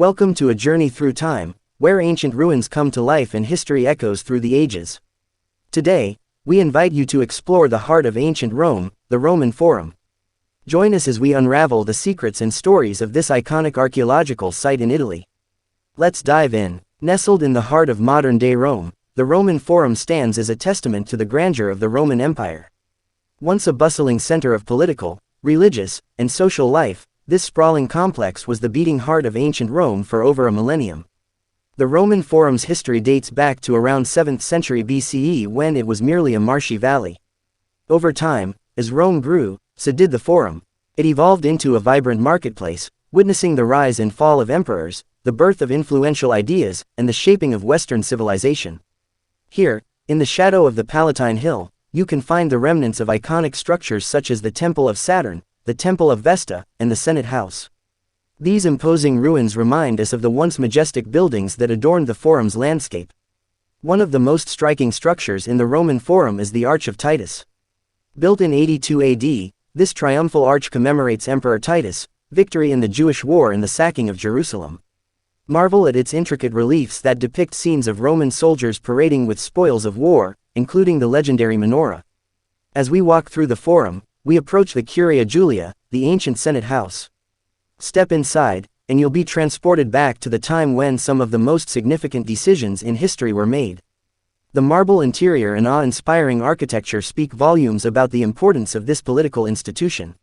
Welcome to a journey through time, where ancient ruins come to life and history echoes through the ages. Today, we invite you to explore the heart of ancient Rome, the Roman Forum. Join us as we unravel the secrets and stories of this iconic archaeological site in Italy. Let's dive in. Nestled in the heart of modern-day Rome, the Roman Forum stands as a testament to the grandeur of the Roman Empire. Once a bustling center of political, religious, and social life, this sprawling complex was the beating heart of ancient Rome for over a millennium. The Roman Forum's history dates back to around 7th century BCE when it was merely a marshy valley. Over time, as Rome grew, so did the Forum. It evolved into a vibrant marketplace, witnessing the rise and fall of emperors, the birth of influential ideas, and the shaping of Western civilization. Here, in the shadow of the Palatine Hill, you can find the remnants of iconic structures such as the Temple of Saturn, the Temple of Vesta, and the Senate House. These imposing ruins remind us of the once majestic buildings that adorned the Forum's landscape. One of the most striking structures in the Roman Forum is the Arch of Titus. Built in 82 AD, this triumphal arch commemorates Emperor Titus' victory in the Jewish War and the sacking of Jerusalem. Marvel at its intricate reliefs that depict scenes of Roman soldiers parading with spoils of war, including the legendary menorah. As we walk through the Forum, we approach the Curia Julia, the ancient Senate House. Step inside, and you'll be transported back to the time when some of the most significant decisions in history were made. The marble interior and awe-inspiring architecture speak volumes about the importance of this political institution.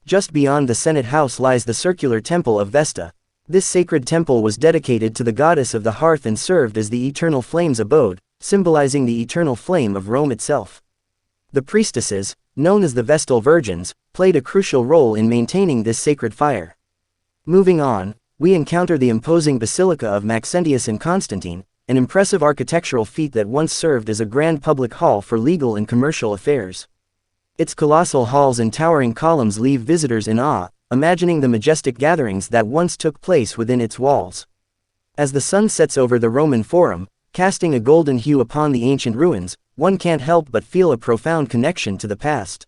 Just beyond the Senate House lies the circular Temple of Vesta. This sacred temple was dedicated to the goddess of the hearth and served as the eternal flame's abode, symbolizing the eternal flame of Rome itself. The priestesses, known as the Vestal Virgins, played a crucial role in maintaining this sacred fire. Moving on, we encounter the imposing Basilica of Maxentius and Constantine, an impressive architectural feat that once served as a grand public hall for legal and commercial affairs. Its colossal halls and towering columns leave visitors in awe, imagining the majestic gatherings that once took place within its walls. As the sun sets over the Roman Forum, casting a golden hue upon the ancient ruins, one can't help but feel a profound connection to the past.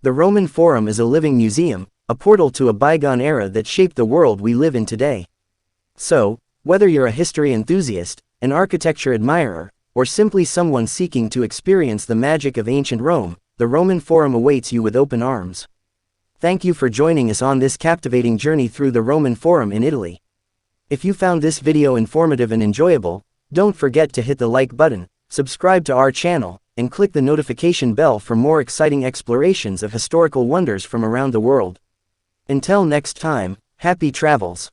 The Roman Forum is a living museum, a portal to a bygone era that shaped the world we live in today. So, whether you're a history enthusiast, an architecture admirer, or simply someone seeking to experience the magic of ancient Rome, the Roman Forum awaits you with open arms. Thank you for joining us on this captivating journey through the Roman Forum in Italy. If you found this video informative and enjoyable, don't forget to hit the like button, subscribe to our channel, and click the notification bell for more exciting explorations of historical wonders from around the world. Until next time, happy travels.